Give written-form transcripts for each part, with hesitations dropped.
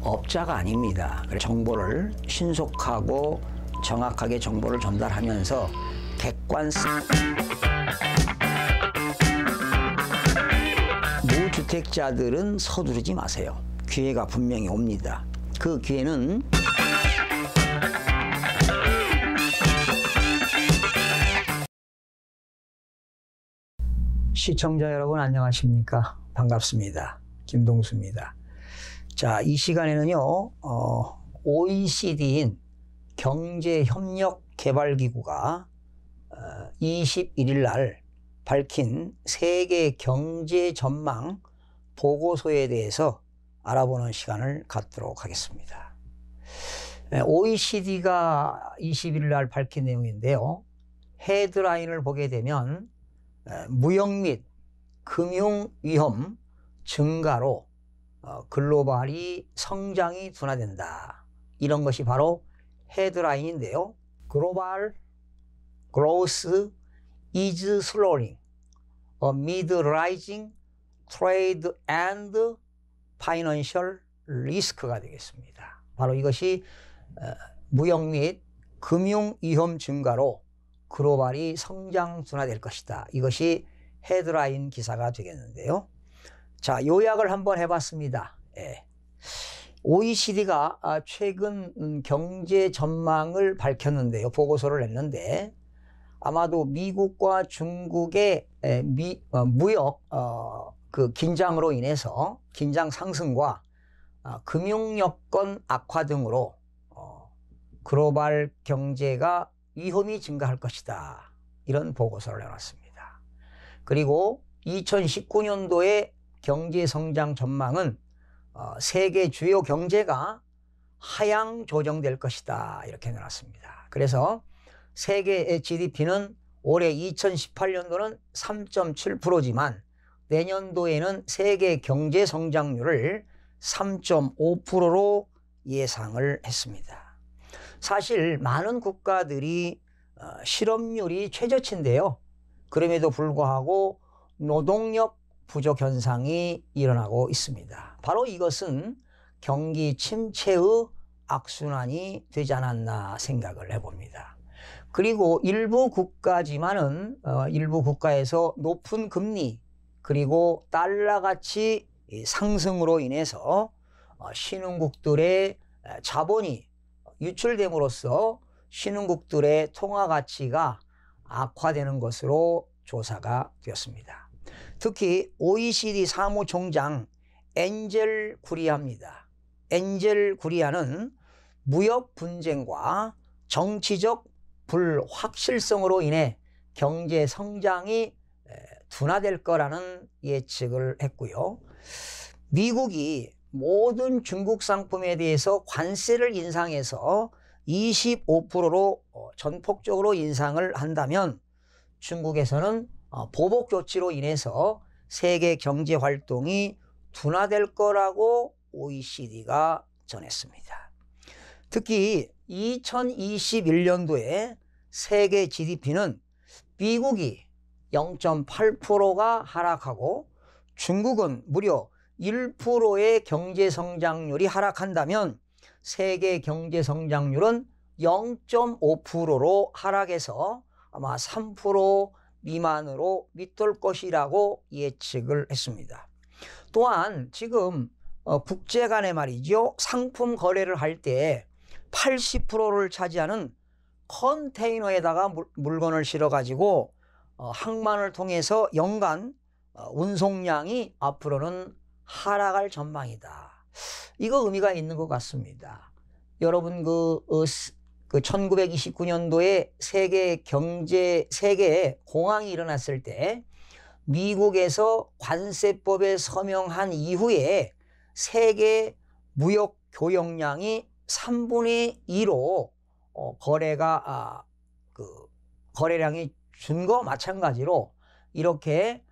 업자가 아닙니다. 정보를 신속하고 정확하게 정보를 전달하면서 객관성. 무주택자들은 서두르지 마세요. 기회가 분명히 옵니다. 그 기회는 시청자 여러분 안녕하십니까? 반갑습니다. 김동수입니다. 자, 이 시간에는요, OECD인 경제협력개발기구가 21일 날 밝힌 세계 경제 전망 보고서에 대해서 알아보는 시간을 갖도록 하겠습니다. OECD가 21일 날 밝힌 내용인데요. 헤드라인을 보게 되면 무역 및 금융 위험 증가로 글로벌이 성장이 둔화된다. 이런 것이 바로 헤드라인인데요. Global growth is slowing amid rising trade and financial risk가 되겠습니다. 바로 이것이 무역 및 금융 위험 증가로 글로벌이 성장 둔화될 것이다. 이것이 헤드라인 기사가 되겠는데요. 자, 요약을 한번 해봤습니다. OECD가 최근 경제 전망을 밝혔는데요. 보고서를 냈는데 아마도 미국과 중국의 무역 그 긴장으로 인해서 긴장 상승과 금융 여건 악화 등으로 글로벌 경제가 위험이 증가할 것이다. 이런 보고서를 내놨습니다. 그리고 2019년도의 경제 성장 전망은 세계 주요 경제가 하향 조정될 것이다. 이렇게 내놨습니다. 그래서 세계의 GDP는 올해 2018년도는 3.7%지만 내년도에는 세계 경제 성장률을 3.5%로 예상을 했습니다. 사실 많은 국가들이 실업률이 최저치인데요. 그럼에도 불구하고 노동력 부족 현상이 일어나고 있습니다. 바로 이것은 경기 침체의 악순환이 되지 않았나 생각을 해봅니다. 그리고 일부 국가지만은 일부 국가에서 높은 금리 그리고 달러 가치 상승으로 인해서 신흥국들의 자본이 유출됨으로써 신흥국들의 통화 가치가 악화되는 것으로 조사가 되었습니다. 특히 OECD 사무총장 엔젤 구리아입니다. 엔젤 구리아는 무역 분쟁과 정치적 불확실성으로 인해 경제 성장이 둔화될 거라는 예측을 했고요. 미국이 모든 중국 상품에 대해서 관세를 인상해서 25%로 전폭적으로 인상을 한다면 중국에서는 보복 조치로 인해서 세계 경제 활동이 둔화될 거라고 OECD가 전했습니다. 특히 2021년도에 세계 GDP는 미국이 0.8%가 하락하고 중국은 무려 1%의 경제 성장률이 하락한다면 세계 경제 성장률은 0.5%로 하락해서 아마 3% 미만으로 밑돌 것이라고 예측을 했습니다. 또한 지금 국제 간에 말이죠. 상품 거래를 할 때 80%를 차지하는 컨테이너에다가 물건을 실어가지고 항만을 통해서 연간 운송량이 앞으로는 하락할 전망이다. 이거 의미가 있는 것 같습니다. 여러분 그 1929년도에 세계 공황이 일어났을 때 미국에서 관세법에 서명한 이후에 세계 무역 교역량이 3분의 2로 거래량이 준 거 마찬가지로 이렇게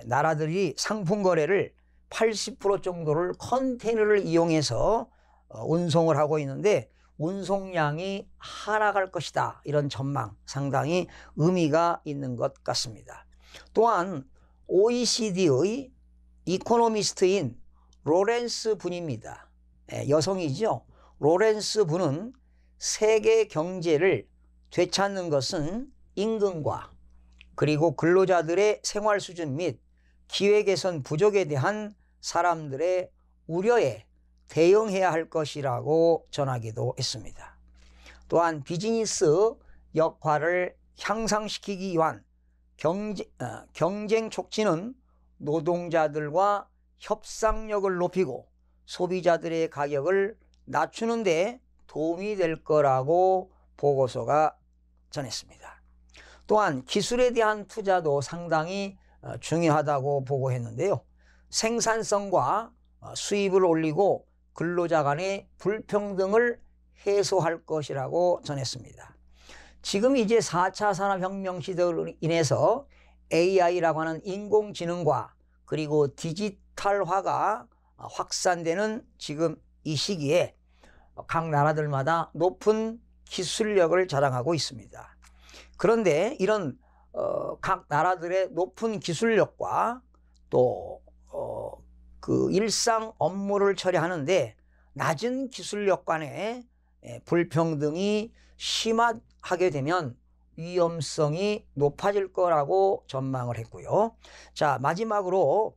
나라들이 상품 거래를 80% 정도를 컨테이너를 이용해서 운송을 하고 있는데 운송량이 하락할 것이다. 이런 전망 상당히 의미가 있는 것 같습니다. 또한 OECD의 이코노미스트인 로렌스 분입니다. 여성이죠. 로렌스 부는 세계 경제를 되찾는 것은 임금과 그리고 근로자들의 생활 수준 및 기회 개선 부족에 대한 사람들의 우려에 대응해야 할 것이라고 전하기도 했습니다. 또한 비즈니스 역할을 향상시키기 위한 경쟁 촉진은 노동자들과 협상력을 높이고 소비자들의 가격을 낮추는 데 도움이 될 거라고 보고서가 전했습니다. 또한 기술에 대한 투자도 상당히 중요하다고 보고했는데요. 생산성과 수입을 올리고 근로자 간의 불평등을 해소할 것이라고 전했습니다. 지금 이제 4차 산업혁명 시대로 인해서 AI라고 하는 인공지능과 그리고 디지털화가 확산되는 지금 이 시기에 각 나라들마다 높은 기술력을 자랑하고 있습니다. 그런데 이런 각 나라들의 높은 기술력과 또 그 일상 업무를 처리하는데 낮은 기술력 간의 불평등이 심화하게 되면 위험성이 높아질 거라고 전망을 했고요. 자, 마지막으로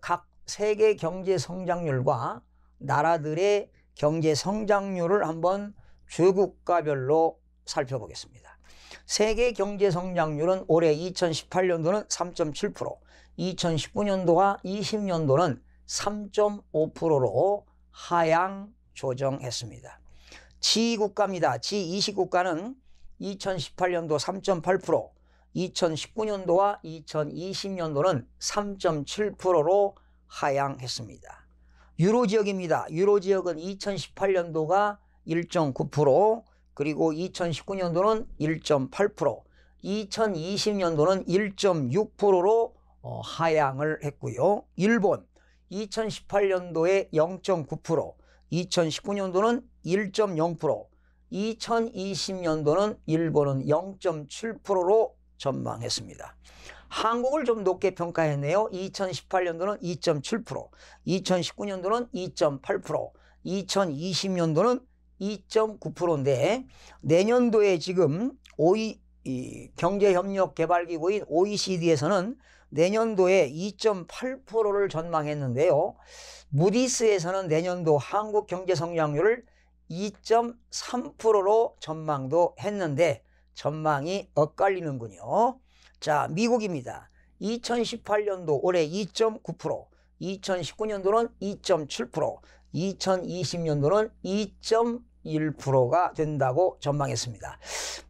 각 세계 경제 성장률과 나라들의 경제 성장률을 한번 주국가별로 살펴보겠습니다. 세계 경제 성장률은 올해 2018년도는 3.7%, 2019년도와 20년도는 3.5%로 하향 조정했습니다. G20국가입니다. G20국가는 2018년도 3.8%, 2019년도와 2020년도는 3.7%로 하향했습니다. 유로지역입니다. 유로지역은 2018년도가 1.9%, 그리고 2019년도는 1.8%, 2020년도는 1.6%로 하향을 했고요. 일본 2018년도에 0.9%, 2019년도는 1.0%, 2020년도는 일본은 0.7%로 전망했습니다. 한국을 좀 높게 평가했네요. 2018년도는 2.7%, 2019년도는 2.8%, 2020년도는 2.9%인데 내년도에 지금 경제협력개발기구인 OECD에서는 내년도에 2.8%를 전망했는데요. 무디스에서는 내년도 한국 경제성장률을 2.3%로 전망도 했는데 전망이 엇갈리는군요. 자, 미국입니다. 2018년도 올해 2.9%, 2019년도는 2.7%, 2020년도는 2.1%가 된다고 전망했습니다.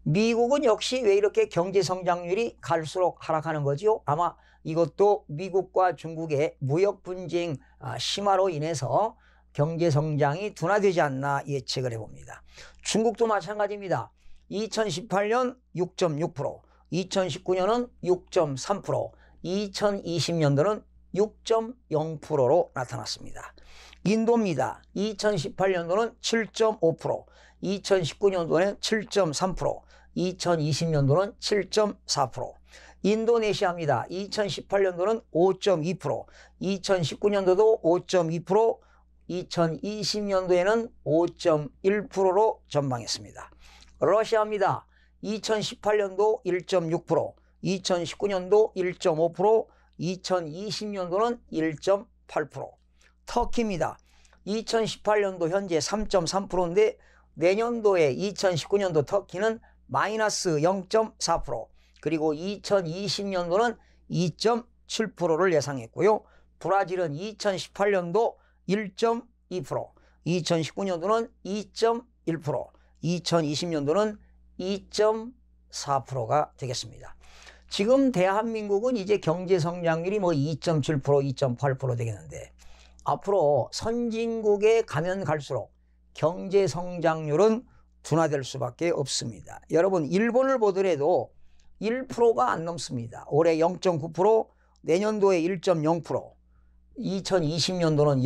미국은 역시 왜 이렇게 경제 성장률이 갈수록 하락하는 거죠? 아마 이것도 미국과 중국의 무역 분쟁 심화로 인해서 경제 성장이 둔화되지 않나 예측을 해봅니다. 중국도 마찬가지입니다. 2018년 6.6%, 2019년은 6.3%, 2020년도는 6.0%로 나타났습니다. 인도입니다. 2018년도는 7.5%, 2019년도는 7.3%, 2020년도는 7.4%. 인도네시아입니다. 2018년도는 5.2%, 2019년도도 5.2%, 2020년도에는 5.1%로 전망했습니다. 러시아입니다. 2018년도 1.6%, 2019년도 1.5%, 2020년도는 1.8%. 터키입니다. 2018년도 현재 3.3%인데 내년도에 2019년도 터키는 마이너스 0.4%, 그리고 2020년도는 2.7%를 예상했고요. 브라질은 2018년도 1.2%, 2019년도는 2.1%, 2020년도는 2.4%가 되겠습니다. 지금 대한민국은 이제 경제 성장률이 뭐 2.7%, 2.8% 되겠는데 앞으로 선진국에 가면 갈수록 경제 성장률은 둔화될 수밖에 없습니다. 여러분, 일본을 보더라도 1%가 안 넘습니다. 올해 0.9%, 내년도에 1.0%, 2020년도는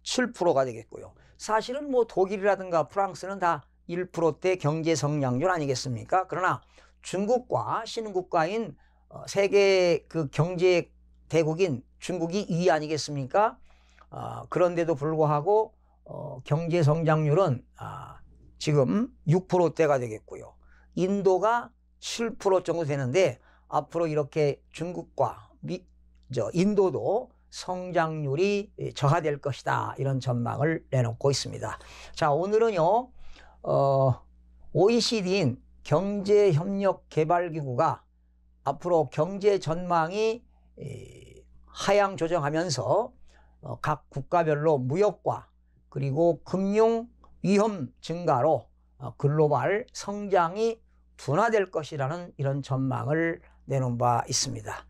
0.7%가 되겠고요. 사실은 뭐 독일이라든가 프랑스는 다 1%대 경제 성장률 아니겠습니까? 그러나 중국과 신흥국가인 세계 그 경제 대국인 중국이 2위 아니겠습니까? 그런데도 불구하고 경제 성장률은 지금 6%대가 되겠고요. 인도가 7% 정도 되는데 앞으로 이렇게 중국과 인도도 성장률이 저하될 것이다. 이런 전망을 내놓고 있습니다. 자, 오늘은요, OECD인 경제협력개발기구가 앞으로 경제 전망이 하향 조정하면서 각 국가별로 무역과 그리고 금융 위험 증가로 글로벌 성장이 둔화될 것이라는 이런 전망을 내놓은 바 있습니다.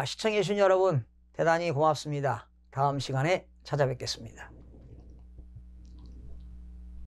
시청해 주신 여러분 대단히 고맙습니다. 다음 시간에 찾아뵙겠습니다.